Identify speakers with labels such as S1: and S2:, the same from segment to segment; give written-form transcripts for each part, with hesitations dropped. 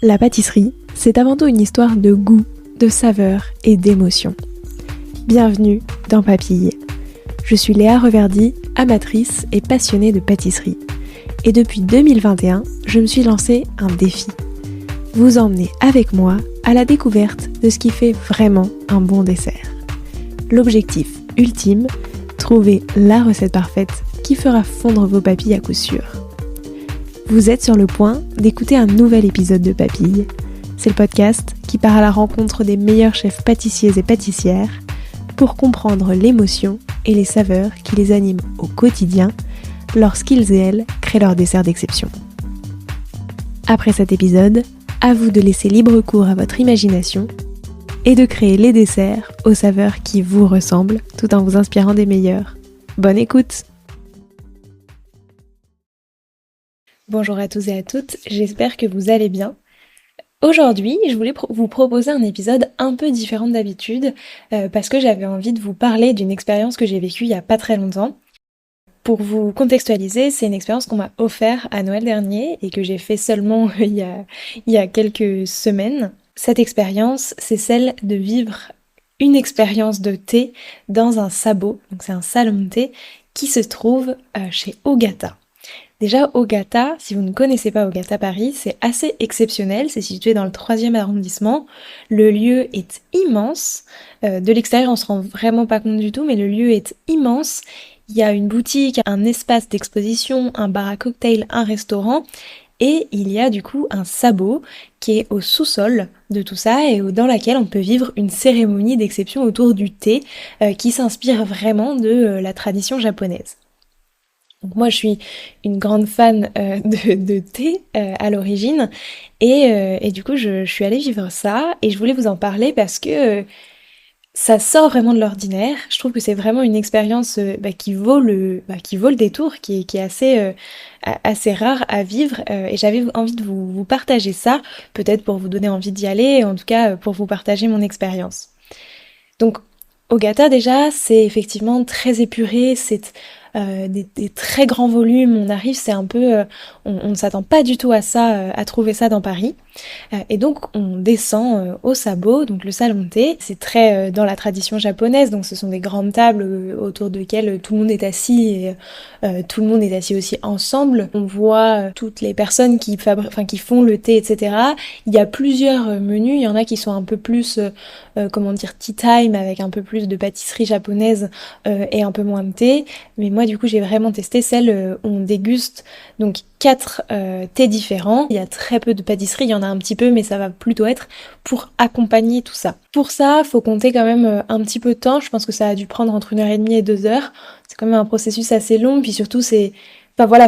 S1: La pâtisserie, c'est avant tout une histoire de goût, de saveur et d'émotion. Bienvenue dans Papille. Je suis Léa Reverdy, amatrice et passionnée de pâtisserie. Et depuis 2021, je me suis lancé un défi. Vous emmener avec moi à la découverte de ce qui fait vraiment un bon dessert. L'objectif ultime, trouver la recette parfaite qui fera fondre vos papilles à coup sûr. Vous êtes sur le point d'écouter un nouvel épisode de Papille. C'est le podcast qui part à la rencontre des meilleurs chefs pâtissiers et pâtissières pour comprendre l'émotion et les saveurs qui les animent au quotidien lorsqu'ils et elles créent leur dessert d'exception. Après cet épisode, à vous de laisser libre cours à votre imagination et de créer les desserts aux saveurs qui vous ressemblent tout en vous inspirant des meilleurs. Bonne écoute! Bonjour à tous et à toutes, j'espère que vous allez bien. Aujourd'hui, je voulais vous proposer un épisode un peu différent d'habitude parce que j'avais envie de vous parler d'une expérience que j'ai vécue il y a pas très longtemps. Pour vous contextualiser, c'est une expérience qu'on m'a offerte à Noël dernier et que j'ai fait seulement il y a quelques semaines. Cette expérience, c'est celle de vivre une expérience de thé dans un sabot, donc c'est un salon de thé qui se trouve chez Ogata. Déjà, Ogata, si vous ne connaissez pas Ogata Paris, c'est assez exceptionnel, c'est situé dans le 3e arrondissement. Le lieu est immense, de l'extérieur on se rend vraiment pas compte du tout, mais le lieu est immense. Il y a une boutique, un espace d'exposition, un bar à cocktail, un restaurant, et il y a du coup un sabot qui est au sous-sol de tout ça et dans laquelle on peut vivre une cérémonie d'exception autour du thé qui s'inspire vraiment de la tradition japonaise. Donc moi je suis une grande fan de thé à l'origine et du coup je suis allée vivre ça et je voulais vous en parler parce que ça sort vraiment de l'ordinaire. Je trouve que c'est vraiment une expérience qui vaut le détour, qui est assez rare à vivre et j'avais envie de vous partager ça, peut-être pour vous donner envie d'y aller, en tout cas pour vous partager mon expérience. Donc Ogata déjà c'est effectivement très épuré, c'est des très grands volumes, on arrive, c'est un peu, on ne s'attend pas du tout à ça, à trouver ça dans Paris. Et donc on descend au sabot, donc le salon de thé, c'est très dans la tradition japonaise, donc ce sont des grandes tables autour desquelles tout le monde est assis et tout le monde est assis aussi ensemble. On voit toutes les personnes qui font le thé, etc. Il y a plusieurs menus, il y en a qui sont un peu plus, tea time, avec un peu plus de pâtisserie japonaise et un peu moins de thé. Mais moi du coup j'ai vraiment testé celle où on déguste donc 4 thés différents. Il y a très peu de pâtisserie, il y en a un petit peu mais ça va plutôt être pour accompagner tout ça. Pour ça, faut compter quand même un petit peu de temps, je pense que ça a dû prendre entre 1h30 et 2h. C'est quand même un processus assez long, puis surtout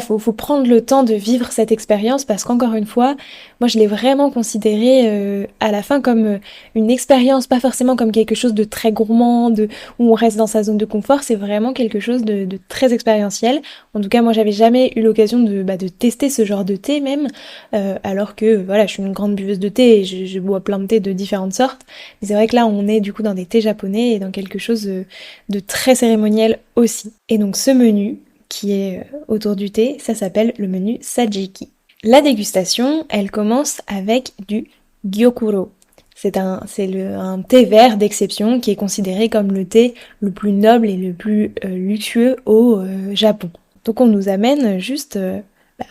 S1: faut prendre le temps de vivre cette expérience parce qu'encore une fois, moi je l'ai vraiment considéré à la fin comme une expérience, pas forcément comme quelque chose de très gourmand, où on reste dans sa zone de confort, c'est vraiment quelque chose de très expérientiel. En tout cas, moi j'avais jamais eu l'occasion de tester ce genre de thé même, alors que voilà, je suis une grande buveuse de thé et je bois plein de thé de différentes sortes. Mais c'est vrai que là on est du coup dans des thés japonais et dans quelque chose de très cérémoniel aussi. Et donc ce menu, qui est autour du thé, ça s'appelle le menu Sajiki. La dégustation, elle commence avec du gyokuro. C'est un thé vert d'exception qui est considéré comme le thé le plus noble et le plus luxueux au Japon. Donc on nous amène juste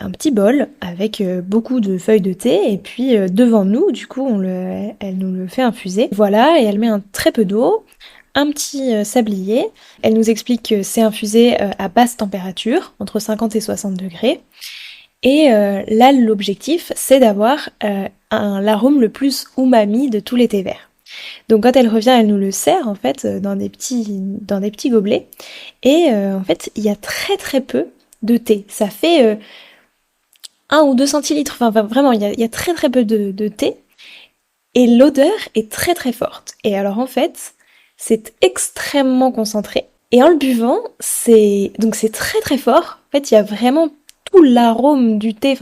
S1: un petit bol avec beaucoup de feuilles de thé et puis devant nous, du coup, elle nous le fait infuser. Voilà, et elle met un très peu d'eau, un petit sablier. Elle nous explique que c'est infusé à basse température, entre 50 et 60 degrés. Et là, l'objectif, c'est d'avoir l'arôme le plus umami de tous les thés verts. Donc quand elle revient, elle nous le sert en fait dans des petits gobelets. Et en fait, il y a très très peu de thé. Ça fait 1 ou 2 centilitres. Enfin vraiment, il y a très très peu de thé. Et l'odeur est très très forte. Et alors en fait, c'est extrêmement concentré. Et en le buvant, c'est très très fort. En fait, il y a vraiment tout l'arôme du thé,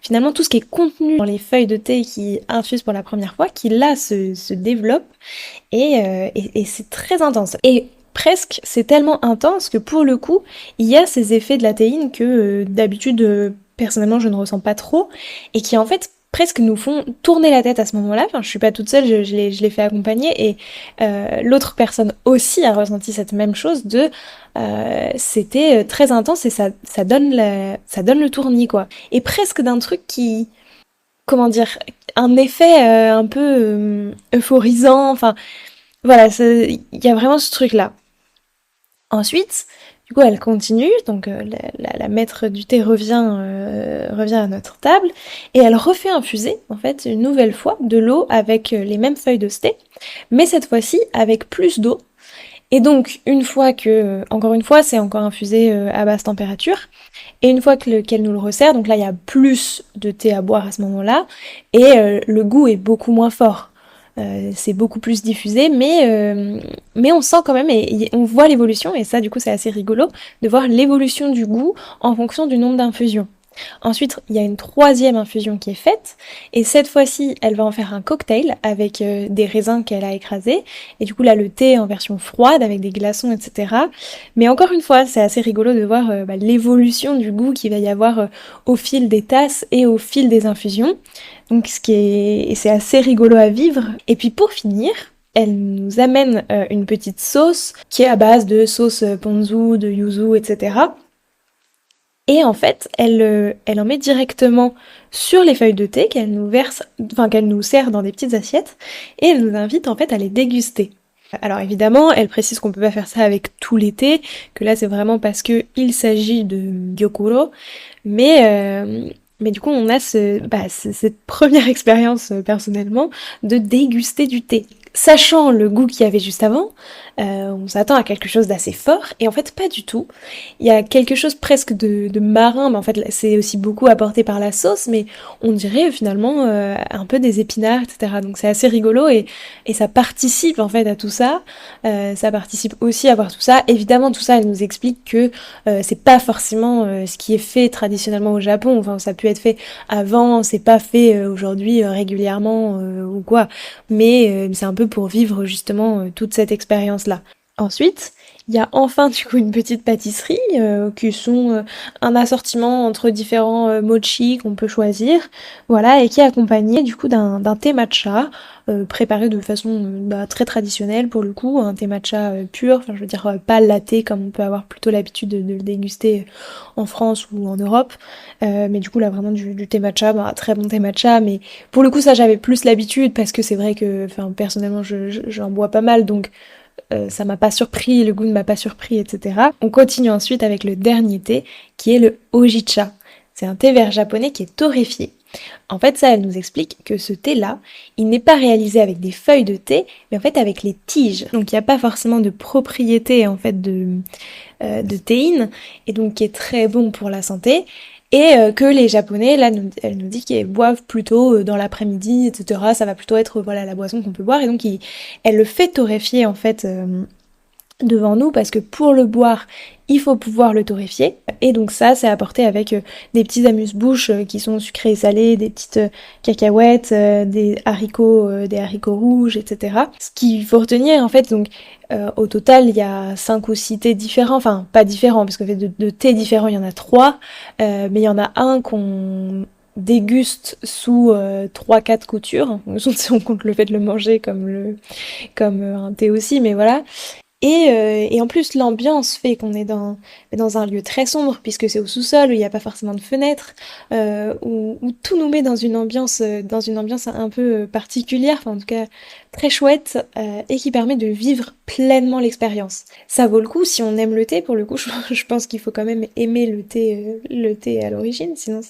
S1: finalement tout ce qui est contenu dans les feuilles de thé qui infusent pour la première fois, qui là se développe et c'est très intense. Et presque, c'est tellement intense que pour le coup, il y a ces effets de la théine que d'habitude, personnellement, je ne ressens pas trop et qui en fait presque nous font tourner la tête à ce moment-là. Enfin, je suis pas toute seule, je l'ai fait accompagner et l'autre personne aussi a ressenti cette même chose c'était très intense et ça donne le tournis quoi. Et presque d'un truc qui, comment dire, un effet un peu euphorisant. Enfin, voilà, il y a vraiment ce truc-là. Ensuite, du coup, elle continue, donc la maître du thé revient à notre table et elle refait infuser, en fait, une nouvelle fois de l'eau avec les mêmes feuilles de thé, mais cette fois-ci avec plus d'eau. Et donc, encore une fois, c'est encore infusé à basse température. Et une fois qu'elle nous le resserre, donc là il y a plus de thé à boire à ce moment-là, et le goût est beaucoup moins fort. C'est beaucoup plus diffusé, mais on sent quand même, et on voit l'évolution, et ça du coup c'est assez rigolo, de voir l'évolution du goût en fonction du nombre d'infusions. Ensuite, il y a une troisième infusion qui est faite, et cette fois-ci, elle va en faire un cocktail avec des raisins qu'elle a écrasés, et du coup là, le thé en version froide avec des glaçons, etc. Mais encore une fois, c'est assez rigolo de voir l'évolution du goût qu'il va y avoir au fil des tasses et au fil des infusions. Donc c'est assez rigolo à vivre. Et puis pour finir, elle nous amène une petite sauce qui est à base de sauce ponzu, de yuzu, etc. Et en fait, elle en met directement sur les feuilles de thé qu'elle nous verse, enfin qu'elle nous sert dans des petites assiettes, et elle nous invite en fait à les déguster. Alors évidemment, elle précise qu'on peut pas faire ça avec tous les thés, que là c'est vraiment parce que il s'agit de gyokuro, mais du coup on a cette première expérience personnellement de déguster du thé. Sachant le goût qu'il y avait juste avant, on s'attend à quelque chose d'assez fort, et en fait pas du tout. Il y a quelque chose presque de marin, mais en fait c'est aussi beaucoup apporté par la sauce, mais on dirait finalement un peu des épinards, etc. Donc c'est assez rigolo et ça participe en fait à tout ça. Ça participe aussi à voir tout ça. Évidemment tout ça elle nous explique que c'est pas forcément ce qui est fait traditionnellement au Japon. Enfin ça a pu être fait avant, c'est pas fait aujourd'hui régulièrement ou quoi. Mais c'est un peu pour vivre justement toute cette expérience-là. Ensuite, il y a enfin du coup une petite pâtisserie qui sont un assortiment entre différents mochi qu'on peut choisir, voilà, et qui est accompagné du coup d'un thé matcha préparé de façon très traditionnelle pour le coup, un thé matcha pur, enfin je veux dire pas latte comme on peut avoir plutôt l'habitude de le déguster en France ou en Europe, mais du coup là vraiment du thé matcha, très bon thé matcha, mais pour le coup ça j'avais plus l'habitude parce que c'est vrai que, enfin personnellement j'en bois pas mal donc ça m'a pas surpris, le goût ne m'a pas surpris, etc. On continue ensuite avec le dernier thé, qui est le Hojicha. C'est un thé vert japonais qui est torréfié. En fait, ça, elle nous explique que ce thé-là, il n'est pas réalisé avec des feuilles de thé, mais en fait avec les tiges. Donc il n'y a pas forcément de propriété en fait de théine, et donc qui est très bon pour la santé. Et que les Japonais, là, elle nous dit qu'ils boivent plutôt dans l'après-midi, etc. Ça va plutôt être voilà la boisson qu'on peut boire. Et donc, elle le fait torréfier en fait devant nous parce que pour le boire, il faut pouvoir le torréfier. Et donc ça, c'est apporté avec des petits amuse-bouches qui sont sucrés et salés, des petites cacahuètes, des haricots rouges, etc. Ce qu'il faut retenir en fait, donc au total, il y a 5 ou 6 thés différents, enfin pas différents, parce qu'en fait de thés différents, il y en a 3, mais il y en a un qu'on déguste sous 3-4 coutures, si on compte le fait de le manger comme un thé aussi, mais voilà. Et en plus, l'ambiance fait qu'on est dans un lieu très sombre, puisque c'est au sous-sol, où il n'y a pas forcément de fenêtres, où tout nous met dans une ambiance un peu particulière, enfin en tout cas très chouette, et qui permet de vivre pleinement l'expérience. Ça vaut le coup si on aime le thé, pour le coup, je pense qu'il faut quand même aimer le thé à l'origine, sinon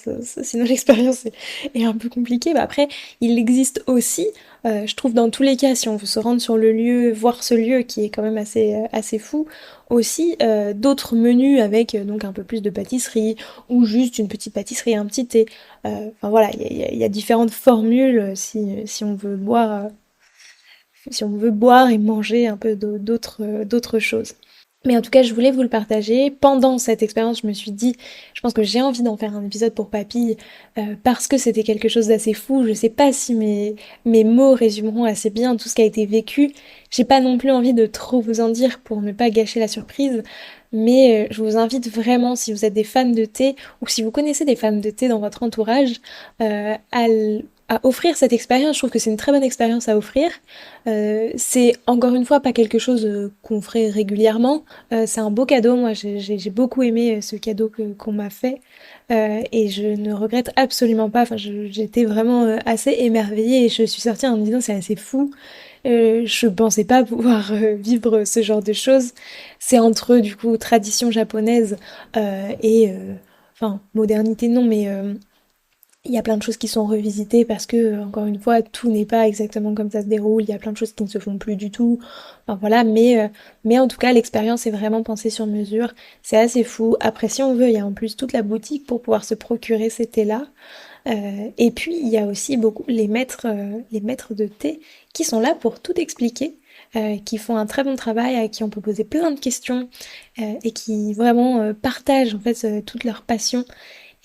S1: l'expérience est un peu compliquée. Après, il existe aussi je trouve dans tous les cas, si on veut se rendre sur le lieu, voir ce lieu qui est quand même assez fou, aussi d'autres menus avec donc un peu plus de pâtisserie ou juste une petite pâtisserie, un petit thé. Enfin voilà, il y a différentes formules si on veut boire et manger un peu d'autres choses. Mais en tout cas, je voulais vous le partager. Pendant cette expérience, je me suis dit, je pense que j'ai envie d'en faire un épisode pour Papille, parce que c'était quelque chose d'assez fou. Je sais pas si mes mots résumeront assez bien tout ce qui a été vécu. J'ai pas non plus envie de trop vous en dire pour ne pas gâcher la surprise. Mais je vous invite vraiment, si vous êtes des fans de thé, ou si vous connaissez des fans de thé dans votre entourage, offrir cette expérience. Je trouve que c'est une très bonne expérience à offrir. C'est encore une fois pas quelque chose qu'on ferait régulièrement. C'est un beau cadeau. Moi, j'ai beaucoup aimé ce cadeau qu'on m'a fait. Et je ne regrette absolument pas. Enfin, j'étais vraiment assez émerveillée et je suis sortie en me disant c'est assez fou. Je pensais pas pouvoir vivre ce genre de choses. C'est entre du coup tradition japonaise et enfin modernité non, mais il y a plein de choses qui sont revisitées parce que, encore une fois, tout n'est pas exactement comme ça se déroule, il y a plein de choses qui ne se font plus du tout, enfin voilà, mais en tout cas, l'expérience est vraiment pensée sur mesure, c'est assez fou. Après, si on veut, il y a en plus toute la boutique pour pouvoir se procurer ces thés-là, et puis il y a aussi beaucoup les maîtres de thé qui sont là pour tout expliquer, qui font un très bon travail, à qui on peut poser plein de questions, et qui vraiment partagent en fait toute leur passion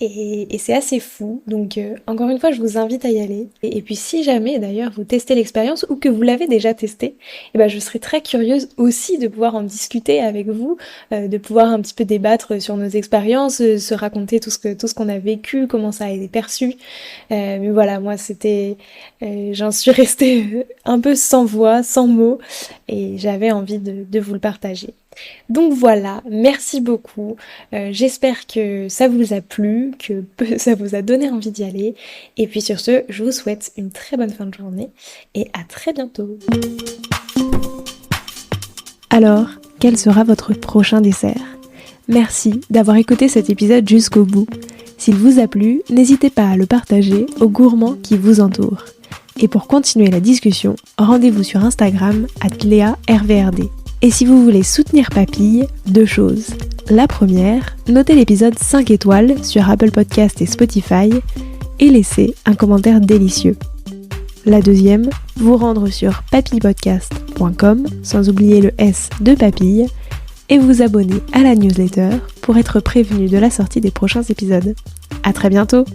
S1: et c'est assez fou, donc encore une fois, je vous invite à y aller. Et puis si jamais d'ailleurs vous testez l'expérience ou que vous l'avez déjà testée, eh ben, je serais très curieuse aussi de pouvoir en discuter avec vous, de pouvoir un petit peu débattre sur nos expériences, se raconter tout ce qu'on a vécu, comment ça a été perçu. Mais voilà, moi j'en suis restée un peu sans voix, sans mots, et j'avais envie de vous le partager. Donc voilà, merci beaucoup. J'espère que ça vous a plu, que ça vous a donné envie d'y aller. Et puis sur ce, je vous souhaite une très bonne fin de journée et à très bientôt. Alors, quel sera votre prochain dessert ? Merci d'avoir écouté cet épisode jusqu'au bout. S'il vous a plu, n'hésitez pas à le partager aux gourmands qui vous entourent. Et pour continuer la discussion, rendez-vous sur Instagram @learvrd. Et si vous voulez soutenir Papille, 2 choses. La première, notez l'épisode 5 étoiles sur Apple Podcast et Spotify et laissez un commentaire délicieux. La deuxième, vous rendre sur papillepodcast.com, sans oublier le S de Papille, et vous abonner à la newsletter pour être prévenu de la sortie des prochains épisodes. À très bientôt!